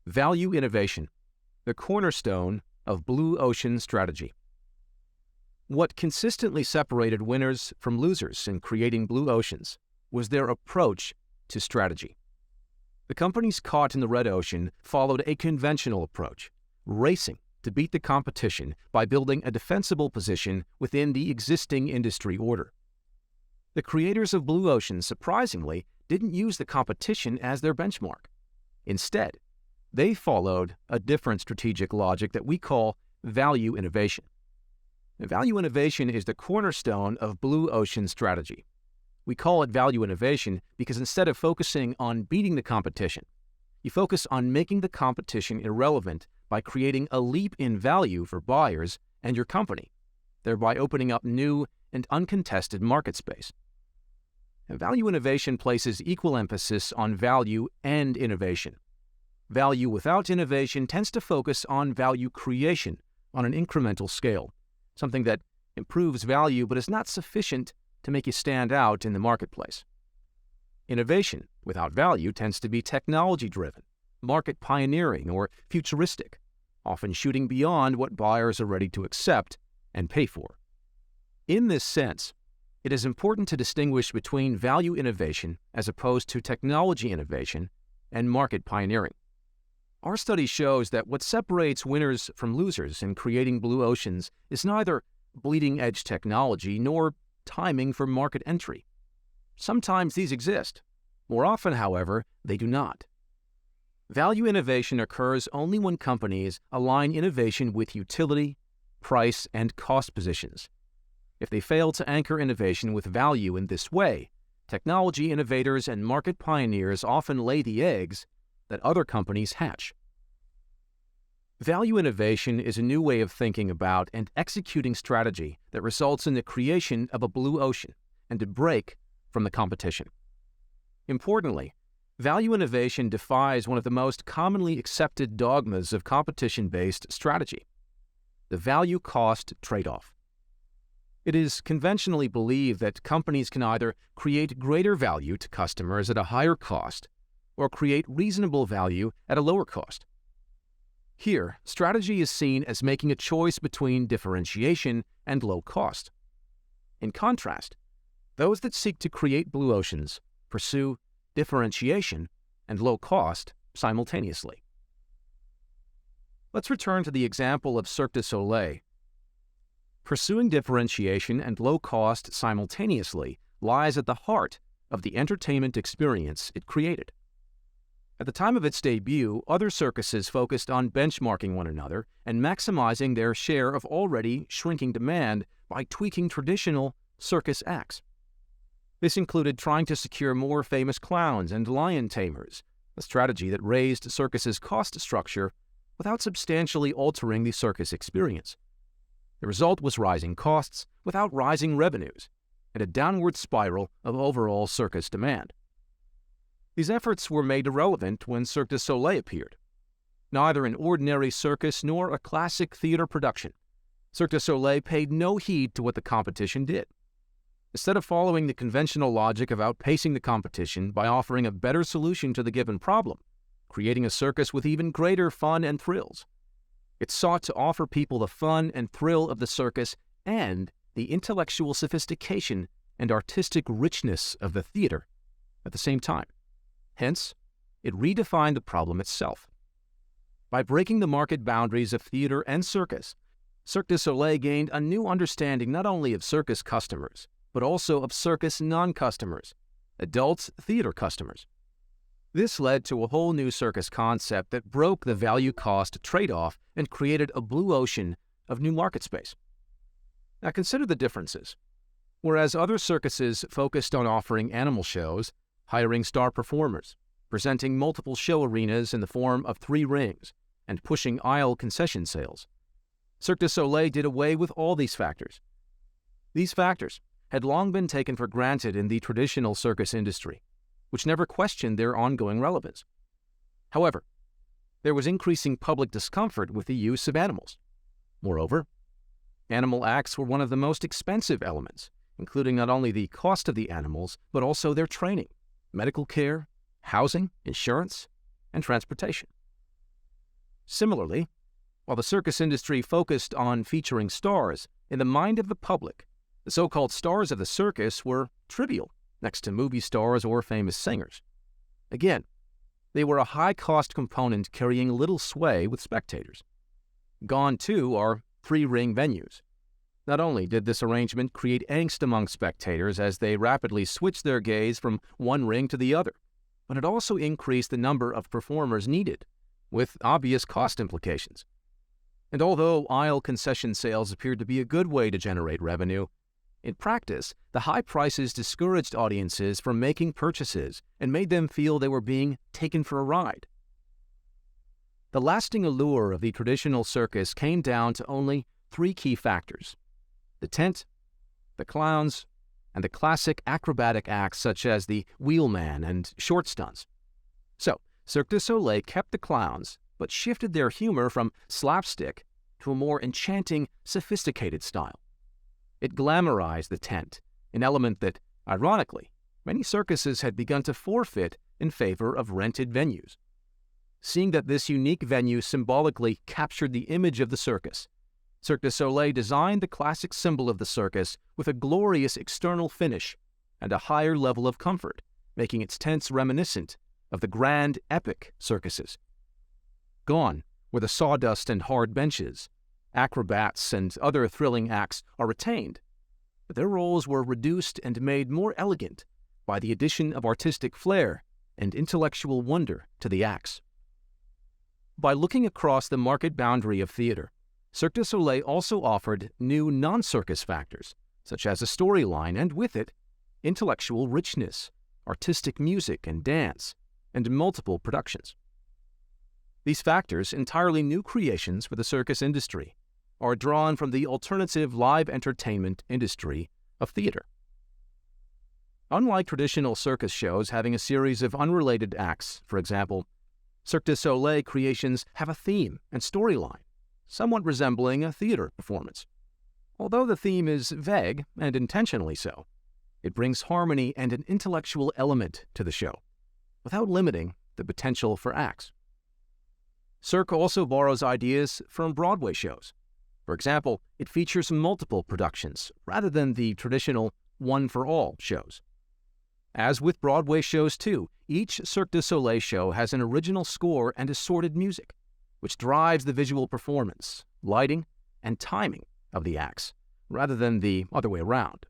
Value innovation, the cornerstone of blue ocean strategy. What consistently separated winners from losers in creating blue oceans was their approach to strategy. The companies caught in the red ocean followed a conventional approach, racing to beat the competition by building a defensible position within the existing industry order. The creators of blue oceans, surprisingly, didn't use the competition as their benchmark. Instead, they followed a different strategic logic that we call value innovation. Value innovation is the cornerstone of blue ocean strategy. We call it value innovation because instead of focusing on beating the competition, you focus on making the competition irrelevant by creating a leap in value for buyers and your company, thereby opening up new and uncontested market space. And value innovation places equal emphasis on value and innovation. Value without innovation tends to focus on value creation on an incremental scale, something that improves value but is not sufficient to make you stand out in the marketplace. Innovation without value tends to be technology-driven, market pioneering, or futuristic, often shooting beyond what buyers are ready to accept and pay for. In this sense, it is important to distinguish between value innovation as opposed to technology innovation and market pioneering. Our study shows that what separates winners from losers in creating blue oceans is neither bleeding-edge technology nor timing for market entry. Sometimes these exist. More often, however, they do not. Value innovation occurs only when companies align innovation with utility, price, and cost positions. If they fail to anchor innovation with value in this way, technology innovators and market pioneers often lay the eggs that other companies hatch. Value innovation is a new way of thinking about and executing strategy that results in the creation of a blue ocean and a break from the competition. Importantly, value innovation defies one of the most commonly accepted dogmas of competition-based strategy: the value-cost trade-off. It is conventionally believed that companies can either create greater value to customers at a higher cost or create reasonable value at a lower cost. Here, strategy is seen as making a choice between differentiation and low cost. In contrast, those that seek to create blue oceans pursue differentiation and low cost simultaneously. Let's return to the example of Cirque du Soleil. Pursuing differentiation and low cost simultaneously lies at the heart of the entertainment experience it created. At the time of its debut, other circuses focused on benchmarking one another and maximizing their share of already shrinking demand by tweaking traditional circus acts. This included trying to secure more famous clowns and lion tamers, a strategy that raised circus's cost structure without substantially altering the circus experience. The result was rising costs without rising revenues, and a downward spiral of overall circus demand. These efforts were made irrelevant when Cirque du Soleil appeared. Neither an ordinary circus nor a classic theater production, Cirque du Soleil paid no heed to what the competition did. Instead of following the conventional logic of outpacing the competition by offering a better solution to the given problem, creating a circus with even greater fun and thrills, it sought to offer people the fun and thrill of the circus and the intellectual sophistication and artistic richness of the theater at the same time. Hence, it redefined the problem itself. By breaking the market boundaries of theater and circus, Cirque du Soleil gained a new understanding not only of circus customers, but also of circus non-customers, adult theater customers. This led to a whole new circus concept that broke the value-cost trade-off and created a blue ocean of new market space. Now consider the differences. Whereas other circuses focused on offering animal shows, hiring star performers, presenting multiple show arenas in the form of 3 rings, and pushing aisle concession sales, Cirque du Soleil did away with all these factors. These factors had long been taken for granted in the traditional circus industry, which never questioned their ongoing relevance. However, there was increasing public discomfort with the use of animals. Moreover, animal acts were one of the most expensive elements, including not only the cost of the animals, but also their training, medical care, housing, insurance, and transportation. Similarly, while the circus industry focused on featuring stars, in the mind of the public, the so-called stars of the circus were trivial next to movie stars or famous singers. Again, they were a high-cost component carrying little sway with spectators. Gone, too, are three-ring venues. Not only did this arrangement create angst among spectators as they rapidly switched their gaze from one ring to the other, but it also increased the number of performers needed, with obvious cost implications. And although aisle concession sales appeared to be a good way to generate revenue, in practice, the high prices discouraged audiences from making purchases and made them feel they were being taken for a ride. The lasting allure of the traditional circus came down to only three key factors: the tent, the clowns, and the classic acrobatic acts such as the wheelman and short stunts. So, Cirque du Soleil kept the clowns, but shifted their humor from slapstick to a more enchanting, sophisticated style. It glamorized the tent, an element that, ironically, many circuses had begun to forfeit in favor of rented venues. Seeing that this unique venue symbolically captured the image of the circus, Cirque du Soleil designed the classic symbol of the circus with a glorious external finish and a higher level of comfort, making its tents reminiscent of the grand, epic circuses. Gone were the sawdust and hard benches. Acrobats and other thrilling acts are retained, but their roles were reduced and made more elegant by the addition of artistic flair and intellectual wonder to the acts. By looking across the market boundary of theater, Cirque du Soleil also offered new non-circus factors, such as a storyline and, with it, intellectual richness, artistic music and dance, and multiple productions. These factors, entirely new creations for the circus industry, are drawn from the alternative live entertainment industry of theater. Unlike traditional circus shows having a series of unrelated acts, for example, Cirque du Soleil creations have a theme and storyline, somewhat resembling a theater performance. Although the theme is vague, and intentionally so, it brings harmony and an intellectual element to the show, without limiting the potential for acts. Cirque also borrows ideas from Broadway shows. For example, it features multiple productions, rather than the traditional one-for-all shows. As with Broadway shows too, each Cirque du Soleil show has an original score and assorted music, which drives the visual performance, lighting, and timing of the acts, rather than the other way around.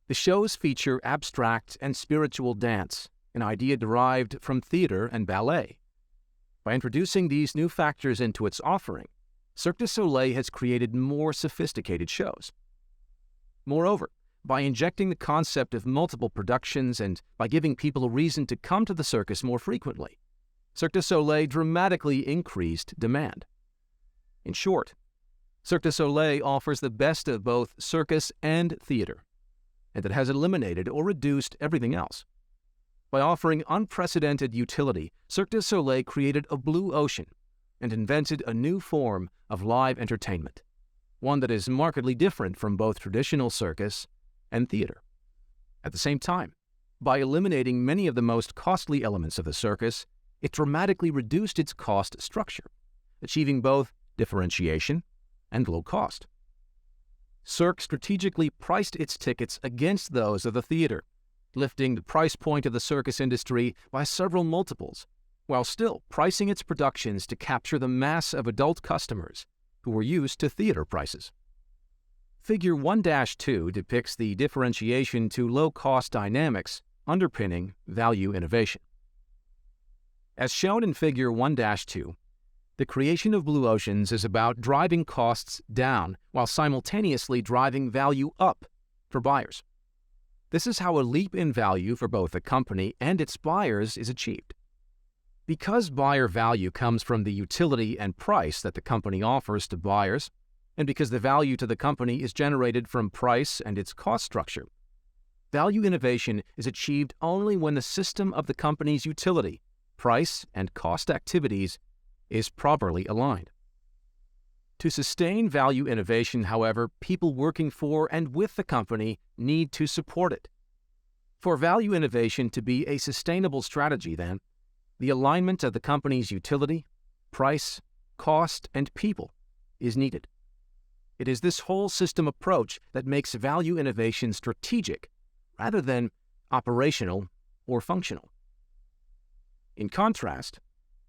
The shows feature abstract and spiritual dance, an idea derived from theater and ballet. By introducing these new factors into its offering, Cirque du Soleil has created more sophisticated shows. Moreover, by injecting the concept of multiple productions and by giving people a reason to come to the circus more frequently, Cirque du Soleil dramatically increased demand. In short, Cirque du Soleil offers the best of both circus and theater, and it has eliminated or reduced everything else. By offering unprecedented utility, Cirque du Soleil created a blue ocean and invented a new form of live entertainment, one that is markedly different from both traditional circus and theater. At the same time, by eliminating many of the most costly elements of the circus, it dramatically reduced its cost structure, achieving both differentiation and low cost. Cirque strategically priced its tickets against those of the theater, lifting the price point of the circus industry by several multiples, while still pricing its productions to capture the mass of adult customers who were used to theater prices. Figure 1-2 depicts the differentiation to low-cost dynamics underpinning value innovation. As shown in Figure 1-2, the creation of blue oceans is about driving costs down while simultaneously driving value up for buyers. This is how a leap in value for both the company and its buyers is achieved. Because buyer value comes from the utility and price that the company offers to buyers, and because the value to the company is generated from price and its cost structure, value innovation is achieved only when the system of the company's utility, price, and cost activities is properly aligned. To sustain value innovation, however, people working for and with the company need to support it. For value innovation to be a sustainable strategy, then, the alignment of the company's utility, price, cost, and people is needed. It is this whole system approach that makes value innovation strategic rather than operational or functional. In contrast,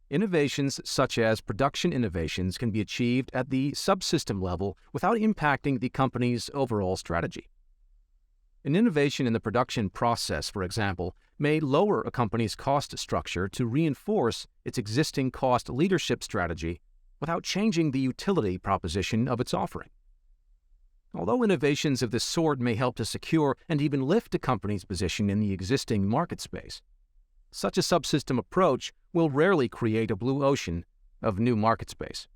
innovations such as production innovations can be achieved at the subsystem level without impacting the company's overall strategy. An innovation in the production process, for example, may lower a company's cost structure to reinforce its existing cost leadership strategy without changing the utility proposition of its offering. Although innovations of this sort may help to secure and even lift a company's position in the existing market space, such a subsystem approach will rarely create a blue ocean of new market space.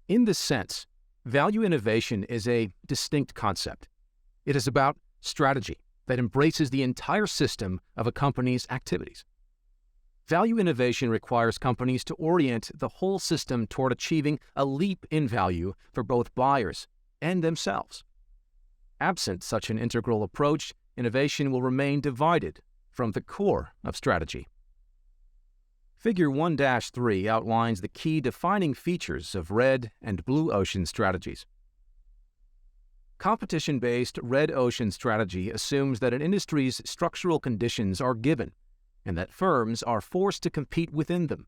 In this sense, value innovation is a distinct concept. It is about strategy that embraces the entire system of a company's activities. Value innovation requires companies to orient the whole system toward achieving a leap in value for both buyers and themselves. Absent such an integral approach, innovation will remain divided from the core of strategy. Figure 1-3 outlines the key defining features of red and blue ocean strategies. Competition-based red ocean strategy assumes that an industry's structural conditions are given and that firms are forced to compete within them,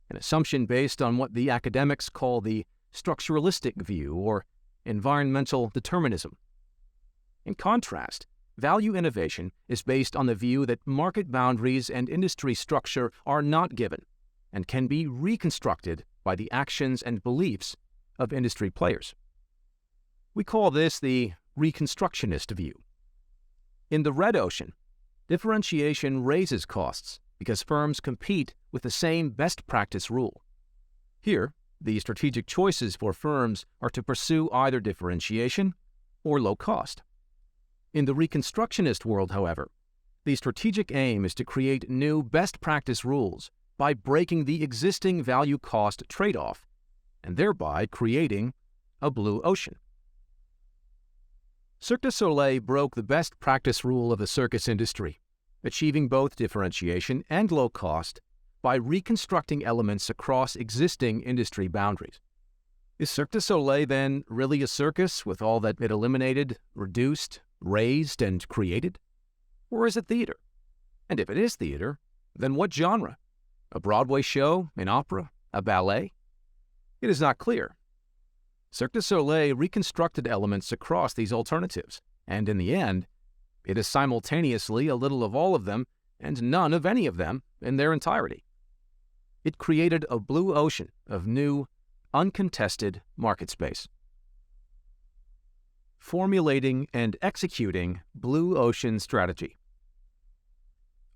an assumption based on what the academics call the structuralistic view or environmental determinism. In contrast, value innovation is based on the view that market boundaries and industry structure are not given and can be reconstructed by the actions and beliefs of industry players. We call this the reconstructionist view. In the red ocean, differentiation raises costs because firms compete with the same best practice rule. Here, the strategic choices for firms are to pursue either differentiation or low cost. In the reconstructionist world, however, the strategic aim is to create new best practice rules by breaking the existing value-cost trade-off and thereby creating a blue ocean. Cirque du Soleil broke the best practice rule of the circus industry, achieving both differentiation and low cost by reconstructing elements across existing industry boundaries. Is Cirque du Soleil then really a circus with all that it eliminated, reduced, raised, and created? Or is it theater? And if it is theater, then what genre? A Broadway show, an opera, a ballet? It is not clear. Cirque du Soleil reconstructed elements across these alternatives, and in the end, it is simultaneously a little of all of them and none of any of them in their entirety. It created a blue ocean of new, uncontested market space. Formulating and executing blue ocean strategy.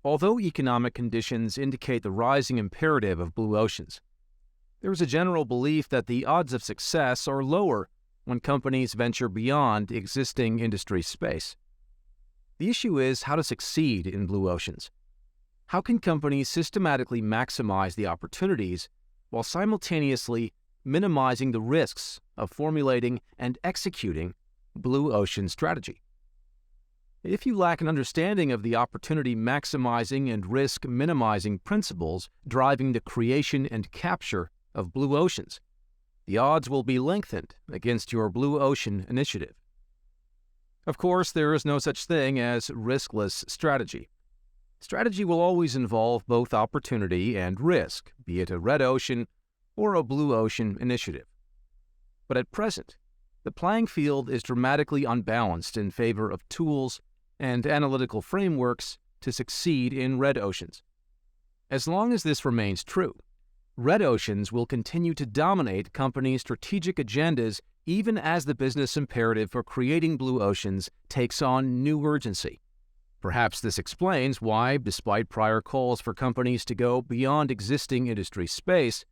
Although economic conditions indicate the rising imperative of blue oceans, there is a general belief that the odds of success are lower when companies venture beyond existing industry space. The issue is how to succeed in blue oceans. How can companies systematically maximize the opportunities while simultaneously minimizing the risks of formulating and executing blue ocean strategy? If you lack an understanding of the opportunity maximizing and risk minimizing principles driving the creation and capture of blue oceans, the odds will be lengthened against your blue ocean initiative. Of course, there is no such thing as riskless strategy. Strategy will always involve both opportunity and risk, be it a red ocean or a blue ocean initiative. But at present, the playing field is dramatically unbalanced in favor of tools and analytical frameworks to succeed in red oceans. As long as this remains true, red oceans will continue to dominate companies' strategic agendas even as the business imperative for creating blue oceans takes on new urgency. Perhaps this explains why, despite prior calls for companies to go beyond existing industry space,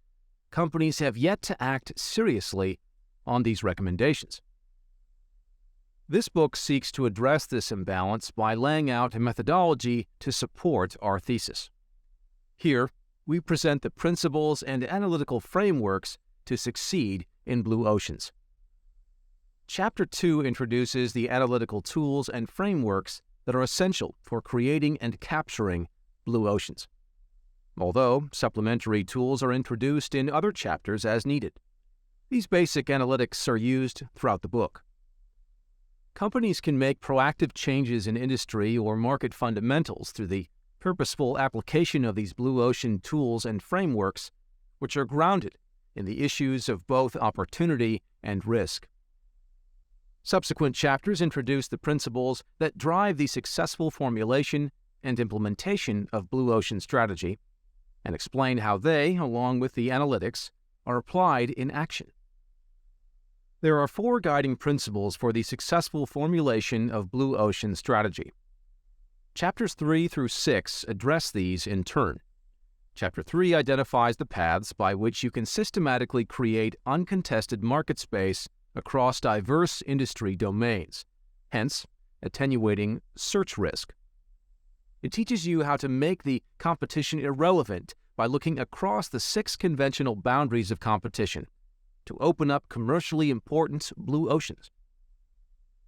companies have yet to act seriously on these recommendations. This book seeks to address this imbalance by laying out a methodology to support our thesis. Here, we present the principles and analytical frameworks to succeed in blue oceans. Chapter 2 introduces the analytical tools and frameworks that are essential for creating and capturing blue oceans. although supplementary tools are introduced in other chapters as needed. These basic analytics are used throughout the book. Companies can make proactive changes in industry or market fundamentals through the purposeful application of these blue ocean tools and frameworks, which are grounded in the issues of both opportunity and risk. Subsequent chapters introduce the principles that drive the successful formulation and implementation of blue ocean strategy and explain how they, along with the analytics, are applied in action. There are 4 guiding principles for the successful formulation of blue ocean strategy. Chapters 3 through 6 address these in turn. Chapter 3 identifies the paths by which you can systematically create uncontested market space across diverse industry domains, hence attenuating search risk. It teaches you how to make the competition irrelevant by looking across the 6 conventional boundaries of competition to open up commercially important blue oceans.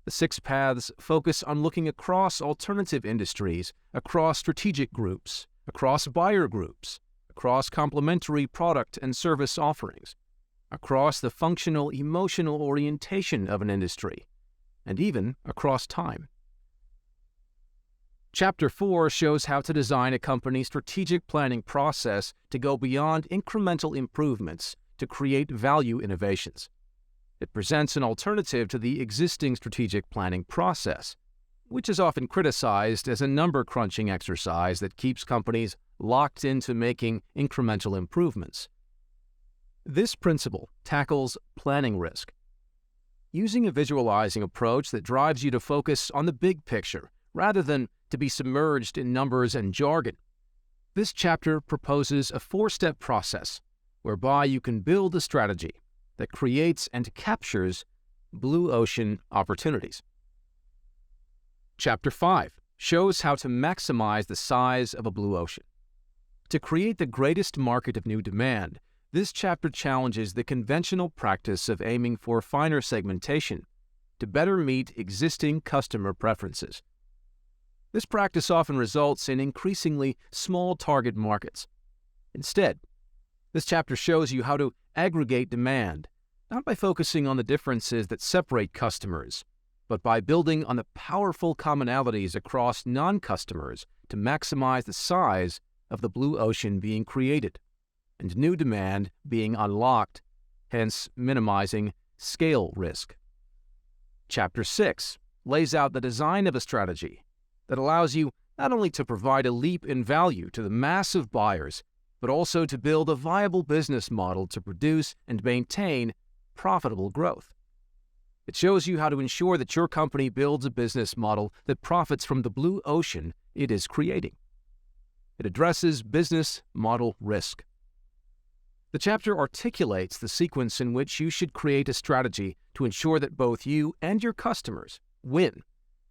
The 6 paths focus on looking across alternative industries, across strategic groups, across buyer groups, across complementary product and service offerings, across the functional emotional orientation of an industry, and even across time. Chapter 4 shows how to design a company's strategic planning process to go beyond incremental improvements to create value innovations. It presents an alternative to the existing strategic planning process, which is often criticized as a number-crunching exercise that keeps companies locked into making incremental improvements. This principle tackles planning risk, using a visualizing approach that drives you to focus on the big picture rather than to be submerged in numbers and jargon. This chapter proposes a 4-step process whereby you can build a strategy that creates and captures blue ocean opportunities. Chapter 5 shows how to maximize the size of a blue ocean. To create the greatest market of new demand, this chapter challenges the conventional practice of aiming for finer segmentation to better meet existing customer preferences. This practice often results in increasingly small target markets. Instead, this chapter shows you how to aggregate demand, not by focusing on the differences that separate customers, but by building on the powerful commonalities across non-customers to maximize the size of the blue ocean being created and new demand being unlocked, hence minimizing scale risk. Chapter 6 lays out the design of a strategy that allows you not only to provide a leap in value to the mass of buyers, but also to build a viable business model to produce and maintain profitable growth. It shows you how to ensure that your company builds a business model that profits from the blue ocean it is creating. It addresses business model risk. The chapter articulates the sequence in which you should create a strategy to ensure that both you and your customers win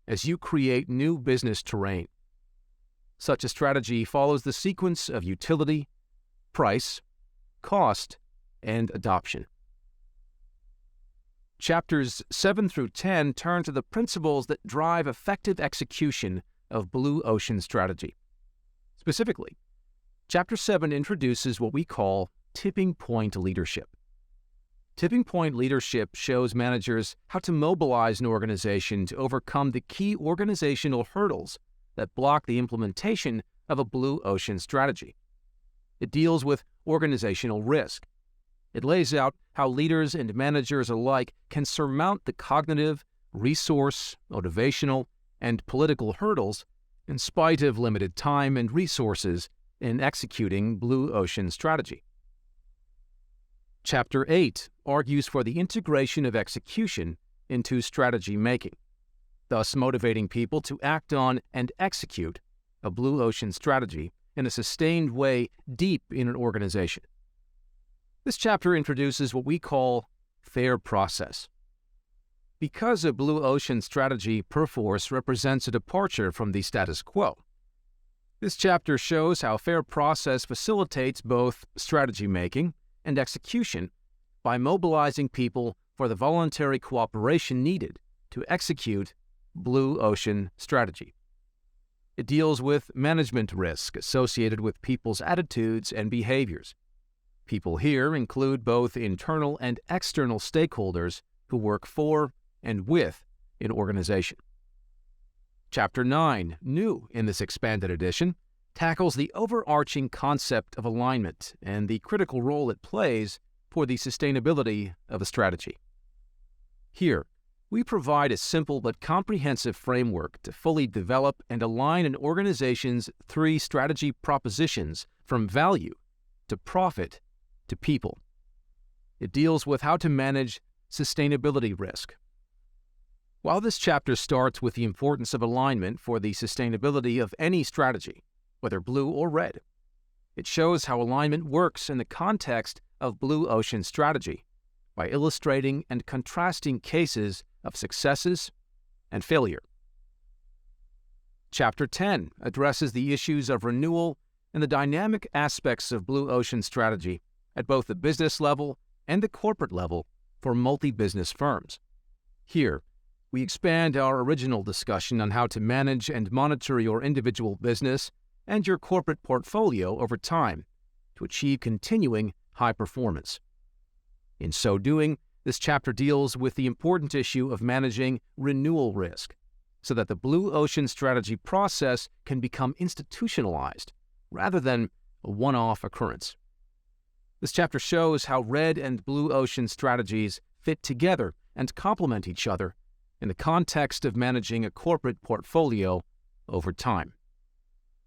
as you create new business terrain. Such a strategy follows the sequence of utility, price, cost, and adoption. Chapters 7 through 10 turn to the principles that drive effective execution of blue ocean strategy. Specifically, Chapter 7 introduces what we call tipping point leadership. Tipping point leadership shows managers how to mobilize an organization to overcome the key organizational hurdles that block the implementation of a blue ocean strategy. It deals with organizational risk. It lays out how leaders and managers alike can surmount the cognitive, resource, motivational, and political hurdles in spite of limited time and resources in executing blue ocean strategy. Chapter 8 argues for the integration of execution into strategy making, thus motivating people to act on and execute a blue ocean strategy in a sustained way deep in an organization. This chapter introduces what we call fair process. Because a blue ocean strategy perforce represents a departure from the status quo, this chapter shows how fair process facilitates both strategy making and execution by mobilizing people for the voluntary cooperation needed to execute blue ocean strategy. It deals with management risk associated with people's attitudes and behaviors. People here include both internal and external stakeholders who work for and with an organization. Chapter 9, new in this expanded edition, tackles the overarching concept of alignment and the critical role it plays for the sustainability of a strategy. Here, we provide a simple but comprehensive framework to fully develop and align an organization's 3 strategy propositions from value to profit to people. It deals with how to manage sustainability risk. While this chapter starts with the importance of alignment for the sustainability of any strategy, whether blue or red, it shows how alignment works in the context of blue ocean strategy by illustrating and contrasting cases of successes and failure. Chapter 10 addresses the issues of renewal and the dynamic aspects of blue ocean strategy at both the business level and the corporate level for multi-business firms. Here, we expand our original discussion on how to manage and monitor your individual business and your corporate portfolio over time to achieve continuing high performance. In so doing, this chapter deals with the important issue of managing renewal risk so that the blue ocean strategy process can become institutionalized rather than a one-off occurrence. This chapter shows how red and blue ocean strategies fit together and complement each other in the context of managing a corporate portfolio over time.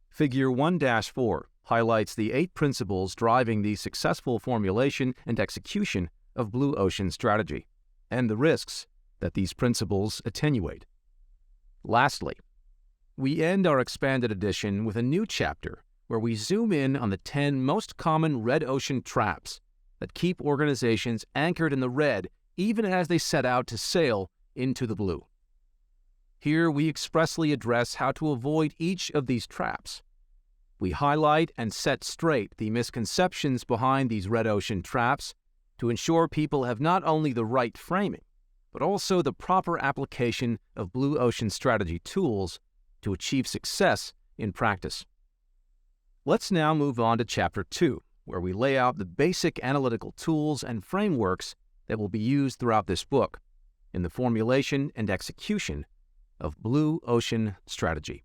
Figure 1-4 highlights the 8 principles driving the successful formulation and execution of blue ocean strategy, and the risks that these principles attenuate. Lastly, we end our expanded edition with a new chapter where we zoom in on the 10 most common red ocean traps that keep organizations anchored in the red even as they set out to sail into the blue. Here we expressly address how to avoid each of these traps. We highlight and set straight the misconceptions behind these red ocean traps to ensure people have not only the right framing, but also the proper application of blue ocean strategy tools to achieve success in practice. Let's now move on to Chapter 2, where we lay out the basic analytical tools and frameworks that will be used throughout this book in the formulation and execution of blue ocean strategy.